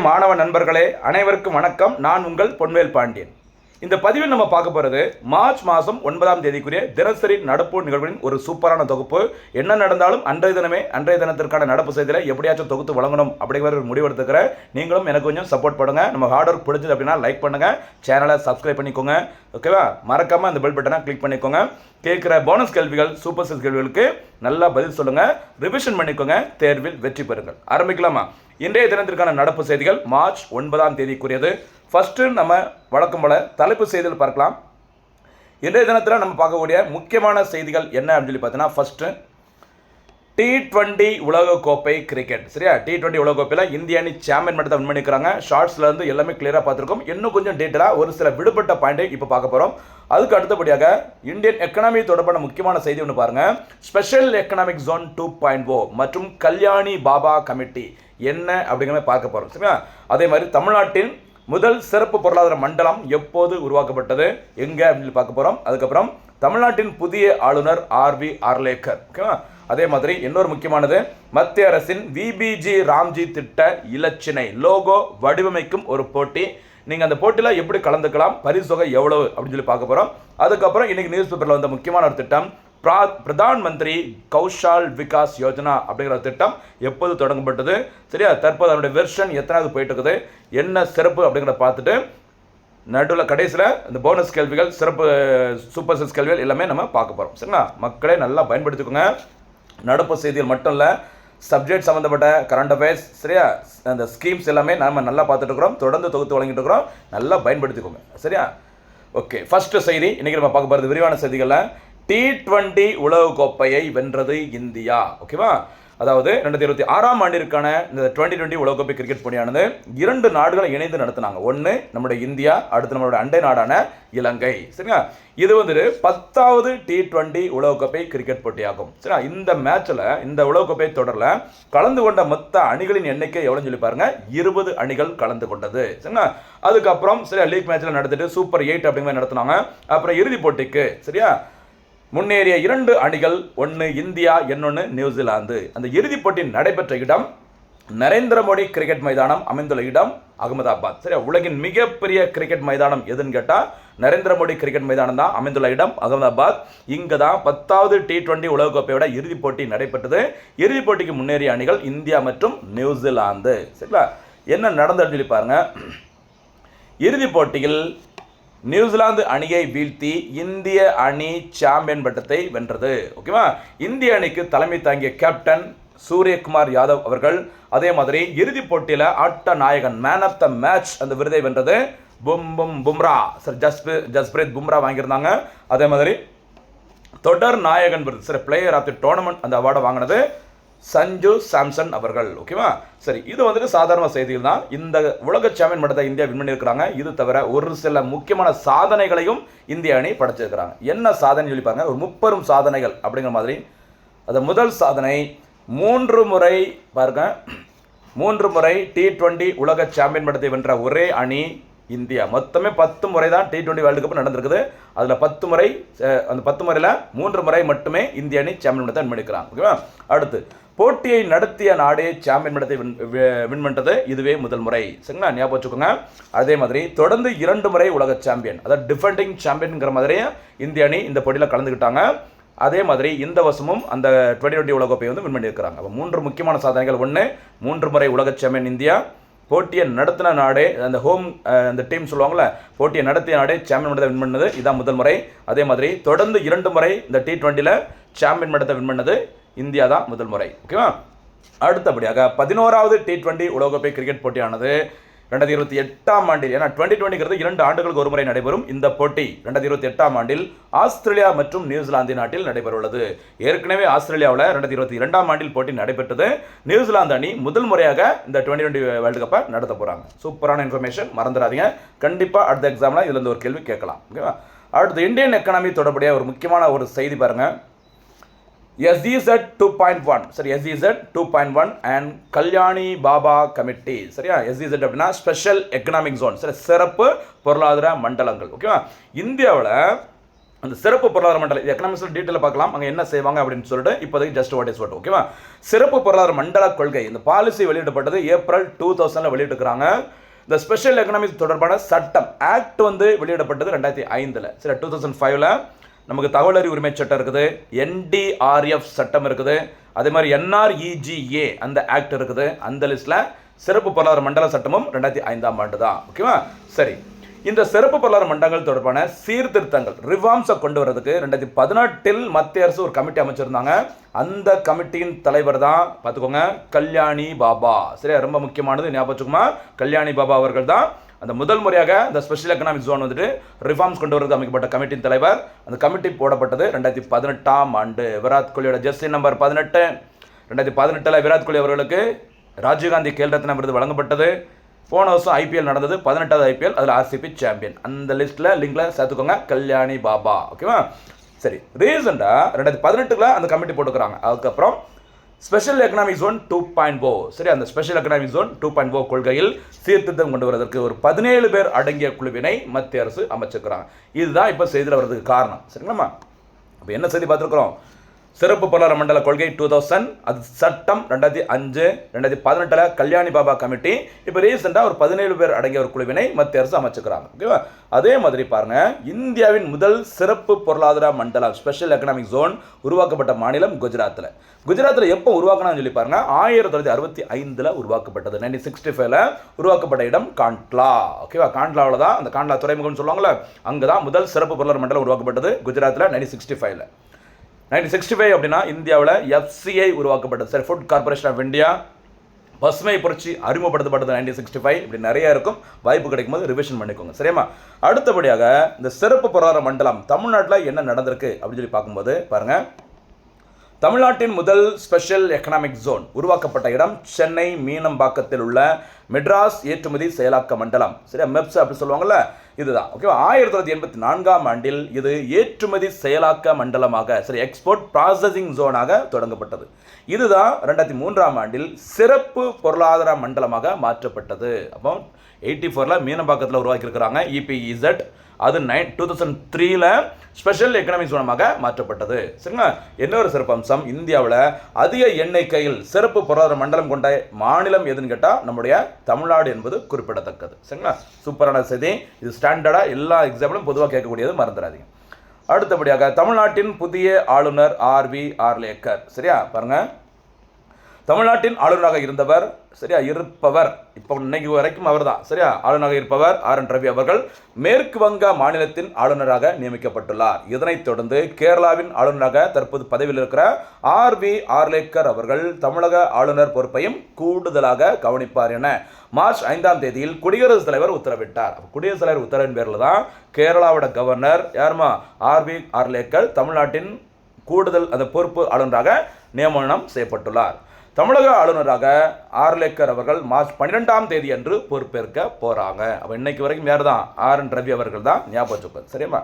மாணவ நண்பர்களே அனைவருக்கும் வணக்கம். நான் உங்கள் பொன்வேல் பாண்டியன். இந்த பதிவில் நம்ம பார்க்க போகிறது மார்ச் மாதம் 9ஆம் தேதிக்குரிய தினசரி நடப்பு நிகழ்வுகளின் ஒரு சூப்பரான தொகுப்பு. என்ன நடந்தாலும் அன்றைய தினத்திற்கான நடப்பு செய்தியில் எப்படியாச்சும் தொகுத்து வழங்கணும் அப்படிங்கிற ஒரு முடிவெடுத்துக்கிறேன். நீங்களும் எனக்கு கொஞ்சம் சப்போர்ட் பண்ணுங்க. நம்ம ஹார்ட் ஒர்க் பிடிச்சது அப்படின்னா லைக் பண்ணுங்க, சேனலை சப்ஸ்கிரைப் பண்ணிக்கோங்க. ஓகேவா? மறக்காம அந்த பெல் பட்டனை கிளிக் பண்ணிக்கோங்க. கேட்குற போனஸ் கேள்விகள், சூப்பர் சிக்ஸ் கேள்விகளுக்கு நல்லா பதில் சொல்லுங்க, ரிவிஷன் பண்ணிக்கோங்க, தேர்வில் வெற்றி பெறுங்கள். ஆரம்பிக்கலாமா? இன்றைய தினத்திற்கான நடப்பு செய்திகள் மார்ச் 9ஆம் தேதிக்குரியது. ஃபர்ஸ்ட் நம்ம வழக்கம் போல தலைப்பு செய்திகள் பார்க்கலாம். இன்றைய தினத்தில் நம்ம பார்க்கக்கூடிய முக்கியமான செய்திகள் என்ன அப்படின்னு சொல்லி பார்த்தீங்கன்னா, ஃபர்ஸ்ட் T20 உலகக்கோப்பை கிரிக்கெட். சரியா? T20 உலகக்கோப்பையில் இந்திய அணி சாம்பியன் மட்டும் வின் பண்ணிக்கிறாங்க. ஷார்ட்ஸ்ல இருந்து எல்லாமே கிளியராக பார்த்துருக்கோம். இன்னும் கொஞ்சம் டீட்டெயிலாக ஒரு சில விடுபட்ட பாயிண்டை இப்போ பார்க்க போகிறோம். அதுக்கு அடுத்தபடியாக இந்தியன் எக்கனாமி தொடர்பான முக்கியமான செய்தி ஒன்று பாருங்க. ஸ்பெஷல் எக்கனாமிக் ஜோன் 2.0 மற்றும் கல்யாணி பாபா கமிட்டி என்ன அப்படிங்கிற பார்க்க போகிறோம். சரியா? அதே மாதிரி தமிழ்நாட்டின் முதல் சிறப்பு பொருளாதார மண்டலம் எப்போது உருவாக்கப்பட்டது, எங்க அப்படின்னு பார்க்க போகிறோம். அதுக்கப்புறம் தமிழ்நாட்டின் புதிய ஆளுநர் ஆர்வி ஆர்லேக்கர். ஓகேவா? அதே மாதிரி இன்னொரு முக்கியமானது, மத்திய அரசின் விபிஜி ராம்ஜி திட்ட இலச்சினை லோகோ வடிவமைக்கும் ஒரு போட்டி. நீங்கள் அந்த போட்டியில் எப்படி கலந்துக்கலாம், பரிசு தொகை எவ்வளவு அப்படின்னு சொல்லி பார்க்க போகிறோம். அதுக்கப்புறம் இன்னைக்கு நியூஸ் பேப்பரில் வந்த முக்கியமான ஒரு திட்டம், பிரதான் மந்திரி கௌஷால் விகாஸ் யோஜனா அப்படிங்கிற திட்டம் எப்போது தொடங்கப்பட்டது, சரியா? தற்போது அதனுடைய வெர்ஷன் எத்தனாவது போயிட்டு இருக்குது, என்ன சிறப்பு அப்படிங்கிறத பார்த்துட்டு நடுவில் கடைசியில் இந்த போனஸ் கேள்விகள், சிறப்பு சூப்பர் சிக்ஸ் கேள்விகள் எல்லாமே நம்ம பார்க்க போகிறோம். சரிங்களா? மக்களே நல்லா பயன்படுத்திக்கோங்க. நடப்பு செய்திகள் மட்டும் இல்லை, சப்ஜெக்ட் சம்மந்தப்பட்ட கரண்ட் அஃபேர்ஸ், சரியா, அந்த ஸ்கீம்ஸ் எல்லாமே நம்ம நல்லா பார்த்துட்டு இருக்கிறோம், தொடர்ந்து தொகுத்து வழங்கிட்டு இருக்கிறோம். நல்லா பயன்படுத்திக்கோங்க. சரியா? ஓகே, ஃபர்ஸ்ட் செய்தி இன்னைக்கு நம்ம பார்க்க போகிறது விரிவான செய்திகளில் T20 உலகக்கோப்பையை வென்றது இந்தியா. ஓகேவா? அதாவது 2026ஆம் ஆண்டிற்கான இந்த 2020 உலகக்கோப்பை கிரிக்கெட் போட்டியானது 2 நாடுகளை இணைந்து நடத்தினாங்க. ஒன்று நம்முடைய இந்தியா, அடுத்து நம்மளுடைய அண்டை நாடான இலங்கை. சரிங்களா? இது வந்துட்டு 10வது T20 உலகக்கோப்பை கிரிக்கெட் போட்டியாகும். சரியா? இந்த மேட்ச்ல, இந்த உலகக்கோப்பை தொடரில் கலந்து கொண்ட மொத்த அணிகளின் எண்ணிக்கை எவ்வளோன்னு சொல்லி பாருங்க. 20 அணிகள் கலந்து கொண்டது. சரிங்களா? அதுக்கப்புறம் சரியா லீக் மேட்ச்ல நடத்திட்டு சூப்பர் 8 அப்படிங்கிற நடத்தினாங்க. அப்புறம் இறுதி போட்டிக்கு சரியா முன்னேறிய 2 அணிகள், ஒன்று இந்தியா, இன்னொன்று நியூசிலாந்து. அந்த இறுதிப் போட்டி நடைபெற்ற இடம் நரேந்திர மோடி கிரிக்கெட் மைதானம் அமைந்துள்ள இடம் அகமதாபாத். சரியா? உலகின் மிகப்பெரிய கிரிக்கெட் மைதானம் எதுன்னு கேட்டால் நரேந்திர மோடி கிரிக்கெட் மைதானம் தான் அமைந்துள்ள இடம் அகமதாபாத். இங்கே தான் 10வது T20 உலகக்கோப்பையோட இறுதிப் போட்டி நடைபெற்றது. இறுதிப் போட்டிக்கு முன்னேறிய அணிகள் இந்தியா மற்றும் நியூசிலாந்து. சரிங்களா? என்ன நடந்ததுன்னு சொல்லி பாருங்க. இறுதிப் போட்டியில் நியூசிலாந்து அணியை வீழ்த்தி இந்திய அணி சாம்பியன் பட்டத்தை வென்றது. ஓகேவா? இந்திய அணிக்கு தலைமை தாங்கிய கேப்டன் சூரியகுமார் யாதவ் அவர்கள், அதே மாதிரி இறுதிப் போட்டியில் ஆட்ட நாயகன் மேன் ஆஃப் த மேட்ச் அந்த விருதை வென்றது பும்ரா, சார் ஜஸ்பிரீத் பும்ரா வாங்கியிருந்தாங்க. அதே மாதிரி தொடர் நாயகன் விருது, சரி, பிளேயர் ஆஃப் தி டோர்னமெண்ட் அந்த அவார்டை வாங்கினது சஞ்சு சாம்சன் அவர்கள். ஓகேவா? சரி, இது வந்துட்டு சாதாரண செய்திகள் தான். இந்த உலக சாம்பியன் பட்டத்தை இந்தியா வின் பண்ணியிருக்கிறாங்க. இது தவிர ஒரு சில முக்கியமான சாதனைகளையும் இந்திய அணி படைச்சிருக்கிறாங்க. என்ன சாதனை சொல்லி பாருங்க. ஒரு 30 சாதனைகள் அப்படிங்கிற மாதிரி. அது முதல் சாதனை, 3 முறை பாருங்க, 3 முறை T20 உலக சாம்பியன் பட்டத்தை வென்ற ஒரே அணி இந்தியா. மொத்தமே 10 முறை தான் T20 வேர்ல்டு கப் நடந்திருக்குது. அதில் 10 முறை, அந்த 10 முறையில் 3 முறை மட்டுமே இந்திய அணி சாம்பியன் பட்டத்தை வின் பண்ணிக்கிறாங்க. ஓகேவா? அடுத்து, போட்டியை நடத்திய நாடே சாம்பியன் பட்டத்தை வின் பண்ணுறது இதுவே முதல் முறை. சரிங்களா? ஞாபகம் வச்சுக்கோங்க. அதே மாதிரி தொடர்ந்து 2 முறை உலக சாம்பியன், அதாவது டிஃபெண்டிங் சாம்பியன்கிற மாதிரி இந்திய அணி இந்த போட்டியில் கலந்துக்கிட்டாங்க. அதே மாதிரி இந்த வருஷமும் அந்த 2020 உலகக்கோப்பையை வந்து வின் பண்ணியிருக்கிறாங்க. அப்போ 3 முக்கியமான சாதனைகள். 1, 3 முறை உலக சாம்பியன் இந்தியா. போட்டியை நடத்தின நாடே, அந்த ஹோம் அந்த டீம் சொல்லுவாங்கள்ல, போட்டியை நடத்திய நாடே சாம்பியன் பட்டத்தை வின் பண்ணது இதான் முதல் முறை. அதே மாதிரி தொடர்ந்து 2 முறை இந்த T20ல சாம்பியன் பட்டத்தை வின் பண்ணது இந்தியா தான் முதல் முறை. ஓகேவா? அடுத்தபடியாக 11வது T20 உலகக்கோப்பை கிரிக்கெட் போட்டியானது 2028ஆம் ஆண்டில், ஏன்னா 2020ங்கிறது 2 ஆண்டுகளுக்கு ஒரு முறை நடைபெறும். இந்த போட்டி 2028ஆம் ஆண்டில் ஆஸ்திரேலியா மற்றும் நியூசிலாந்து நாட்டில் நடைபெறவுள்ளது. ஏற்கனவே ஆஸ்திரேலியாவில் 2022ஆம் ஆண்டில் போட்டி நடைபெற்றது. நியூசிலாந்து அணி முதல் முறையாக இந்த 2020 வேர்ல்டு கப்பை நடத்த போகிறாங்க. சூப்பரான இன்ஃபர்மேஷன், மறந்துடாதீங்க. கண்டிப்பாக அடுத்த எக்ஸாமில் இதுலேருந்து ஒரு கேள்வி கேட்கலாம். ஓகேவா? அடுத்து இந்தியன் எக்கனாமி தொடர்புடைய ஒரு முக்கியமான ஒரு செய்தி பாருங்கள். SEZ 2.1, சரி, SEZ 2.1 and Kalyani Baba committee. சரியா? SEZ அப்படின்னா ஸ்பெஷல் எக்கனாமிக் ஜோன், சரி, சிறப்பு பொருளாதார மண்டலங்கள். ஓகேவா? இந்தியாவில் அந்த சிறப்பு பொருளாதார மண்டலம் எக்கனாமிக்ஸில் டீட்டெயில் பார்க்கலாம் அங்கே என்ன செய்வாங்க அப்படின்னு சொல்லிட்டு இப்போதைக்கு ஜஸ்ட் வாட் இஸ் வாட். ஓகேவா? சிறப்பு பொருளாதார மண்டல கொள்கை இந்த பாலிசி வெளியிடப்பட்டது ஏப்ரல் 2000 வெளியிட்டிருக்கிறாங்க. இந்த ஸ்பெஷல் எக்கனாமிக்ஸ் தொடர்பான சட்டம் ஆக்ட் வந்து வெளியிடப்பட்டது 2005. சரி, 2005 நமக்கு தகவல் அறிவு உரிமை சட்டம் இருக்குது, என்டிஆர்எஃப் சட்டம் இருக்குது, அதே மாதிரி என்ஆர்இஜிஏ அந்த ஆக்ட் இருக்குது. அந்த லிஸ்ட்டில் சிறப்பு பொருளாதார மண்டல சட்டமும் 2005 தான். ஓகேவா? சரி, இந்த சிறப்பு பொருளாதார மண்டலங்கள் தொடர்பான சீர்திருத்தங்கள் ரிஃபார்ம்ஸை கொண்டு வரதுக்கு 2018 மத்திய அரசு ஒரு கமிட்டி அமைச்சிருந்தாங்க. அந்த கமிட்டியின் தலைவர் தான் பார்த்துக்கோங்க கல்யாணி பாபா. சரியா, ரொம்ப முக்கியமானது ஞாபகம் வச்சுக்கோமா, கல்யாணி பாபா அவர்கள் தான் அந்த முதல் முறையாக இந்த ஸ்பெஷல் எக்கனாமிக் ஜோன் வந்துட்டு ரிஃபார்ம்ஸ் கொண்டு வரது அமைக்கப்பட்ட கமிட்டியின் தலைவர். அந்த கமிட்டி போடப்பட்டது 2018 விராட் கோலியோட ஜெர்சி நம்பர் 18. 2018 விராட் கோலி அவர்களுக்கு ராஜீவ்காந்தி கேல் ரத்னா விருது வழங்கப்பட்டது. போன வருஷம் ஐபிஎல் நடந்தது, 18வது ஐபிஎல், அதில் ஆர்சிபி சாம்பியன். அந்த லிஸ்ட்டில் லிங்கில் சேர்த்துக்கோங்க கல்யாணி பாபா. ஓகேவா? சரி, ரீசெண்டாக 2018 அந்த கமிட்டி போட்டுக்கிறாங்க. அதுக்கப்புறம் ஸ்பெஷல் எக்கனாமிக் ஜோன் 2.0. சரி, அந்த ஸ்பெஷல் எக்கனாமிக் ஜோன் 2.0 கொள்கையில் சீர்திருத்தம் கொண்டு வருவதற்கு ஒரு 17 பேர் அடங்கிய குழுவினை மத்திய அரசு அமைச்சிருக்கிறாங்க. இதுதான் இப்போ செய்தியில் வர்றதுக்கு காரணம். சரிங்களாம்மா? இப்போ என்ன செய்தி பார்த்துருக்குறோம்? சிறப்பு பொருளாதார மண்டல கொள்கை 2000, அது சட்டம் 2005, 2018 கல்யாணி பாபா கமிட்டி, இப்போ ரீசெண்டாக ஒரு 17 பேர் அடங்கிய ஒரு குழுவினை மத்திய அரசு அமைச்சுக்கிறாங்க. ஓகேவா? அதே மாதிரி பாருங்க, இந்தியாவின் முதல் சிறப்பு பொருளாதார மண்டலம் ஸ்பெஷல் எக்கனாமிக் ஜோன் உருவாக்கப்பட்ட மாநிலம் குஜராத்தில். குஜராத்தில் எப்போ உருவாக்கணும்னு சொல்லி பாருங்க, 1965 உருவாக்கப்பட்டது. 1965 உருவாக்கப்பட்ட இடம் காண்ட்லா. ஓகேவா? காண்ட்லாவில் தான், அந்த காண்ட்லா துறைமுகம்னு சொல்லுவாங்கள்ல, அங்கே தான் முதல் சிறப்பு பொருளாதார மண்டலம் உருவாக்கப்பட்டது குஜராத்தில் 1965. 1965 அப்படின்னா இந்தியாவில் எஃப்சிஐ உருவாக்கப்பட்டது. சரி, ஃபுட் கார்பரேஷன் ஆஃப் இந்தியா, பசுமை புரட்சி அறிமுகப்படுத்தப்பட்டது 1965. இப்படி நிறைய இருக்கும், வாய்ப்பு கிடைக்கும் போது ரிவிஷன் பண்ணிக்கோங்க. சரியாம்மா? அடுத்தபடியாக இந்த சிறப்பு பொருளாதார மண்டலம் தமிழ்நாட்டில் என்ன நடந்திருக்கு அப்படின்னு சொல்லி பார்க்கும்போது பாருங்க, தமிழ்நாட்டின் முதல் ஸ்பெஷல் எக்கனாமிக் ஜோன் உருவாக்கப்பட்ட இடம் சென்னை மீனம்பாக்கத்தில் உள்ள மெட்ராஸ் ஏற்றுமதி செயலாக்க மண்டலம். சரியா, மெப்ஸ் அப்படி சொல்லுவாங்கல்ல, இதுதான். ஓகேவா? 1984 இது ஏற்றுமதி செயலாக்க மண்டலமாக, சரி, எக்ஸ்போர்ட் ப்ராசஸிங் ஜோனாக தொடங்கப்பட்டது. இதுதான் 2003 சிறப்பு பொருளாதார மண்டலமாக மாற்றப்பட்டது. அப்போ 84 மீனம்பாக்கத்தில் உருவாக்கியிருக்கிறாங்க இபிஇசட். அது 2003 ஸ்பெஷல் எக்கனாமிக் ஜோனமாக மாற்றப்பட்டது. சரிங்களா? இன்னொரு சிறப்பம்சம், இந்தியாவில் அதிக எண்ணிக்கையில் சிறப்பு பொருளாதார மண்டலம் கொண்ட மாநிலம் எதுன்னு கேட்டால் நம்முடைய தமிழ்நாடு என்பது குறிப்பிடத்தக்கது. சரிங்களா? சூப்பரான செய்தி. இது ஸ்டாண்டர்டாக எல்லா எக்ஸாம்பிளும் பொதுவாக கேட்கக்கூடியது, மறந்துடாதீங்க. அடுத்தபடியாக தமிழ்நாட்டின் புதிய ஆளுநர் ஆர்வி ஆர்லேக்கர். சரியா, பாருங்க, தமிழ்நாட்டின் ஆளுநராக இருந்தவர், சரியா, இருப்பவர், இப்போ இன்னைக்கு வரைக்கும் அவர் தான், சரியா, ஆளுநராக இருப்பவர் ஆர்.என். ரவி அவர்கள் மேற்கு வங்க மாநிலத்தின் ஆளுநராக நியமிக்கப்பட்டுள்ளார். இதனைத் தொடர்ந்து கேரளாவின் ஆளுநராக தற்போது பதவியில் இருக்கிற ஆர்வி ஆர்லேக்கர் அவர்கள் தமிழக ஆளுநர் பொறுப்பையும் கூடுதலாக கவனிப்பார் என மார்ச் 5 குடியரசுத் தலைவர் உத்தரவிட்டார். குடியரசுத் தலைவர் உத்தரவின் பேரில் தான் கேரளாவோட கவர்னர் யாருமா ஆர்வி ஆர்லேக்கர் தமிழ்நாட்டின் கூடுதல் அந்த பொறுப்பு ஆளுநராக நியமனம் செய்யப்பட்டுள்ளார். தமிழக ஆளுநராக ஆர்லேக்கர் அவர்கள் மார்ச் 12 அன்று பொறுப்பேற்க போகிறாங்க. அப்போ இன்னைக்கு வரைக்கும் யார் தான்? ஆர்.என். ரவி அவர்கள் தான், ஞாபகம் வச்சுக்கோங்க. சரியா?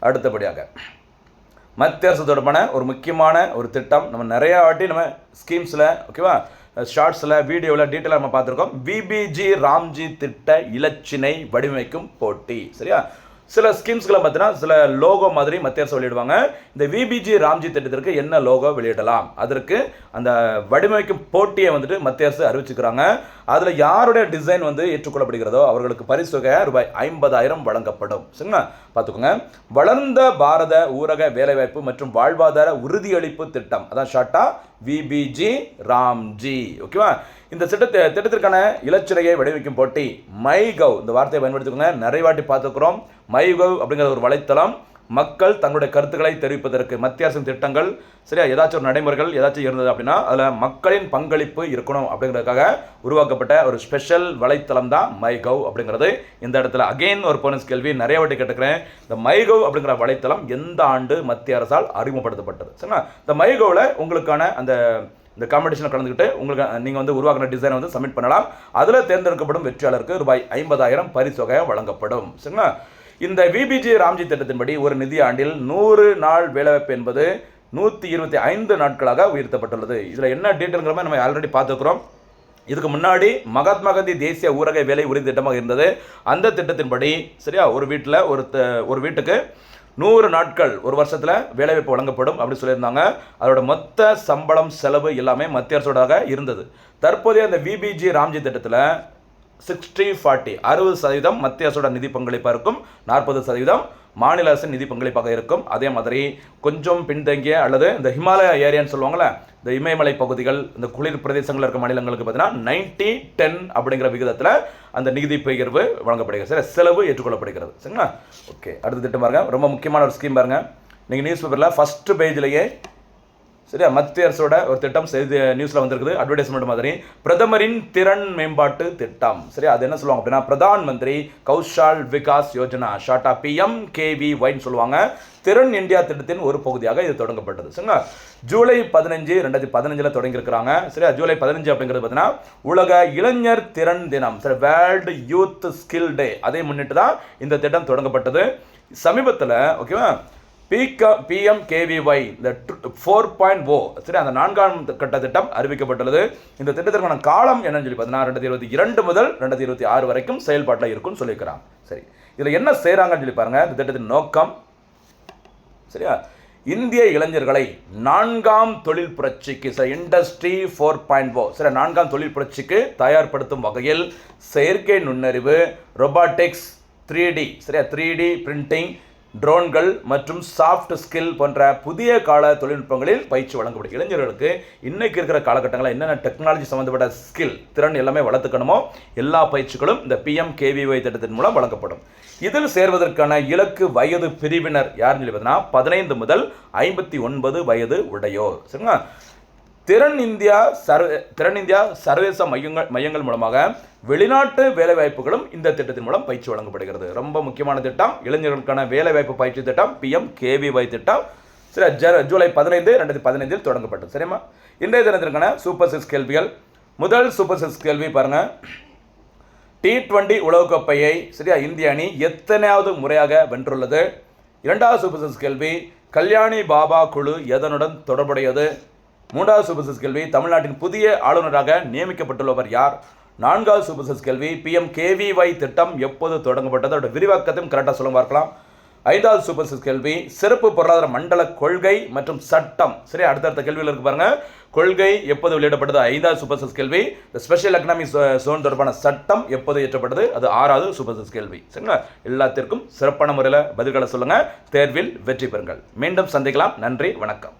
அடுத்தபடியாக மத்திய அரசு தொடர்பான ஒரு முக்கியமான ஒரு திட்டம், நம்ம நிறையா வாட்டி நம்ம ஸ்கீம்ஸில், ஓகேவா, ஷார்ட்ஸில், வீடியோவில் டீட்டெயிலாக நம்ம பார்த்துருக்கோம். விபிஜி ராம்ஜி திட்ட இலச்சினை வடிவமைக்கும் போட்டி. சரியா? சில ஸ்கீம்ஸ்களை பார்த்தீங்கன்னா சில லோகோ மாதிரி மத்திய அரசு வெளியிடுவாங்க. இந்த விபிஜி ராம்ஜி திட்டத்திற்கு என்ன லோகோ வெளியிடலாம், அதற்கு அந்த வடிவமைக்கும் போட்டியை வந்துட்டு மத்திய அரசு அறிவிச்சுக்கிறாங்க. அதில் யாருடைய டிசைன் வந்து ஏற்றுக்கொள்ளப்படுகிறதோ அவர்களுக்கு பரிசு தொகை ரூபாய் 50,000 வழங்கப்படும். சரிங்களா? பார்த்துக்கோங்க. வளர்ந்த பாரத ஊரக வேலைவாய்ப்பு மற்றும் வாழ்வாதார உறுதியளிப்பு திட்டம், அதான் ஷார்ட்டா விபிஜி ராம்ஜி. ஓகேவா? இந்த திட்டத்திற்கான இலச்சினையை வடிவமைக்கும் போட்டி மைகவ், இந்த வார்த்தையை பயன்படுத்திக்கோங்க, நிறைய வாட்டி பார்த்துக்கிறோம். மைகவ் அப்படிங்கிற ஒரு வலைத்தளம் மக்கள் தங்களுடைய கருத்துக்களை தெரிவிப்பதற்கு மத்திய அரசின் திட்டங்கள், சரியா, ஏதாச்சும் ஒரு நடைமுறைகள் ஏதாச்சும் இருந்தது அப்படின்னா அதில் மக்களின் பங்களிப்பு இருக்கணும் அப்படிங்கிறதுக்காக உருவாக்கப்பட்ட ஒரு ஸ்பெஷல் வலைத்தளம் தான் மைகவ் அப்படிங்கிறது. இந்த இடத்துல அகெயின் ஒரு போனஸ் கேள்வி நிறைய வாட்டி கேட்டுக்கிறேன். இந்த மைகவ் அப்படிங்கிற வலைத்தளம் எந்த ஆண்டு மத்திய அரசால் அறிமுகப்படுத்தப்பட்டது? சரிங்களா? இந்த மைகவில் உங்களுக்கான இந்த காம்படிஷனில் கலந்துக்கிட்டு உங்களுக்கு நீங்கள் வந்து உருவாக்கின டிசைனை வந்து சப்மிட் பண்ணலாம். அதில் தேர்ந்தெடுக்கப்படும் வெற்றியாளருக்கு ரூபாய் 50,000 பரிசு தொகை வழங்கப்படும். சரிங்களா? இந்த விபிஜி ராம்ஜி திட்டத்தின்படி ஒரு நிதி ஆண்டில் 100 நாள் வேலைவாய்ப்பு என்பது 125 நாட்களாக உயர்த்தப்பட்டுள்ளது. இதில் என்ன டீட்டெயில்ங்கிற மாதிரி நம்ம ஆல்ரெடி பார்த்துக்கிறோம். இதுக்கு முன்னாடி மகாத்மா காந்தி தேசிய ஊரக வேலை உறுதி திட்டமாக இருந்தது. அந்த திட்டத்தின்படி, சரியா, ஒரு வீட்டில் ஒரு வீட்டுக்கு 100 நாட்கள் ஒரு வருஷத்தில் வேலைவாய்ப்பு வழங்கப்படும் அப்படின்னு சொல்லியிருந்தாங்க. அதோட மொத்த சம்பளம் செலவு எல்லாமே மத்திய அரசோடாக இருந்தது. தற்போதைய அந்த விபிஜி ராம்ஜி திட்டத்தில் 60-40 60% மத்திய அரசோட நிதி பங்களிப்பாக இருக்கும், 40% மாநில அரசின் நிதி பங்களிப்பாக இருக்கும். அதே மாதிரி கொஞ்சம் பின்தங்கிய அல்லது இந்த ஹிமாலய ஏரியான்னு சொல்லுவாங்கள்ல, இந்த இமயமலை பகுதிகள், இந்த குளிர் பிரதேசங்கள் இருக்க மாநிலங்களுக்கு பார்த்தீங்கன்னா 90-10 அப்படிங்கிற விகிதத்தில் அந்த நிதி பகிர்வு வழங்கப்படுகிறது. சரி, செலவு ஏற்றுக்கொள்ளப்படுகிறது. சரிங்களா? ஓகே, அடுத்த திட்டம் பாருங்க, ரொம்ப முக்கியமான ஒரு ஸ்கீம் பாருங்க. நீங்கள் நியூஸ் பேப்பரில் ஃபர்ஸ்ட் பேஜ்லேயே சரியா மத்திய அரசோட ஒரு திட்டம் செய்தி நியூஸில் வந்திருக்குது, அட்வர்டைஸ்மெண்ட் மாதிரி. பிரதமரின் திறன் மேம்பாட்டு திட்டம். சரி, அது என்ன சொல்லுவாங்க அப்படின்னா பிரதான் மந்திரி கௌஷல் விகாஸ் யோஜனா, ஷார்ட்டா PMKVYன்னு சொல்லுவாங்க. திறன் இந்தியா திட்டத்தின் ஒரு பகுதியாக இது தொடங்கப்பட்டது. சரிங்களா? ஜூலை 15, 2015 தொடங்கியிருக்கிறாங்க. சரியா? ஜூலை 15 அப்படிங்கிறது பார்த்தீங்கன்னா உலக இளைஞர் திறன் தினம். சரி, வேர்ல்டு யூத் ஸ்கில் டே. அதை முன்னிட்டு தான் இந்த திட்டம் தொடங்கப்பட்டது. சமீபத்தில் ஓகேவா PMKVY இந்த 4.0 சரி அந்த 4ஆம் கட்ட திட்டம் அறிவிக்கப்பட்டுள்ளது. இந்த திட்டத்திற்கான காலம் என்னன்னு சொல்லி பார்த்தீங்கன்னா 2022 முதல் 2026 வரைக்கும் செயல்பாட்டில் இருக்கும்னு சொல்லியிருக்கிறாங்க. சரி, இதில் என்ன செய்கிறாங்கன்னு சொல்லி பாருங்க. இந்த திட்டத்தின் நோக்கம் சரியா இந்திய இளைஞர்களை 4ஆம் தொழில் புரட்சிக்கு இண்டஸ்ட்ரி 4.0 சரி 4ஆம் தொழில் புரட்சிக்கு தயார்படுத்தும் வகையில் செயற்கை நுண்ணறிவு, ரொபாட்டிக்ஸ், 3D சரியா 3D பிரிண்டிங், ட்ரோன்கள் மற்றும் சாஃப்ட் ஸ்கில் போன்ற புதிய கால தொழில்நுட்பங்களில் பயிற்சி வழங்கப்படும். இளைஞர்களுக்கு இன்னைக்கு இருக்கிற காலகட்டங்களில் என்னென்ன டெக்னாலஜி சம்மந்தப்பட்ட ஸ்கில் திறன் எல்லாமே வளர்த்துக்கணுமோ எல்லா பயிற்சிகளும் இந்த PMKVY திட்டத்தின் மூலம் வழங்கப்படும். இதில் சேர்வதற்கான இலக்கு வயது பிரிவினர் யாருன்னு சொல்லி பார்த்தீங்கன்னா 15 முதல் 59 வயது உடையோர். சரிங்களா? திறன் இந்தியா சர்வதேச மையங்கள் மூலமாக வெளிநாட்டு வேலைவாய்ப்புகளும் இந்த திட்டத்தின் மூலம் பயிற்சி வழங்கப்படுகிறது. ரொம்ப முக்கியமான திட்டம், இளைஞர்களுக்கான வேலைவாய்ப்பு பயிற்சி திட்டம் PMKVY திட்டம். சரி, ஜூலை 15, 2015 தொடங்கப்பட்டது. சரிம்மா? இன்றைய தினத்திற்கான சூப்பர் 6 கேள்விகள். முதல் சூப்பர் 6 கேள்வி பாருங்க. T20 உலகக்கோப்பையை சரியா இந்திய அணி எத்தனையாவது முறையாக வென்றுள்ளது? இரண்டாவது சூப்பர் 6 கேள்வி, கல்யாணி பாபா குழு எதனுடன் தொடர்புடையது? மூன்றாவது சூப்பர் 6 கேள்வி, தமிழ்நாட்டின் புதிய ஆளுநராக நியமிக்கப்பட்டுள்ளவர் யார்? நான்காவது சூப்பர் 6 கேள்வி, PMKVY திட்டம் எப்போது தொடங்கப்பட்டது? அதோட விரிவாக்கத்தையும் கரெக்டாக சொல்ல பார்க்கலாம். ஐந்தாவது சூப்பர் 6 கேள்வி, சிறப்பு பொருளாதார மண்டல கொள்கை மற்றும் சட்டம். சரி, அடுத்தடுத்த கேள்வியில் இருக்கு பாருங்க. கொள்கை எப்போது வெளியிடப்பட்டது? ஐந்தாவது சூப்பர் 6 கேள்வி. ஸ்பெஷல் எக்கனாமிக் சோன் தொடர்பான சட்டம் எப்போது இயற்றப்பட்டது? அது ஆறாவது சூப்பர் 6 கேள்வி. சரிங்களா? எல்லாத்திற்கும் சிறப்பான முறையில் பதில்களை சொல்லுங்க, தேர்வில் வெற்றி பெறுங்கள். மீண்டும் சந்திக்கலாம். நன்றி, வணக்கம்.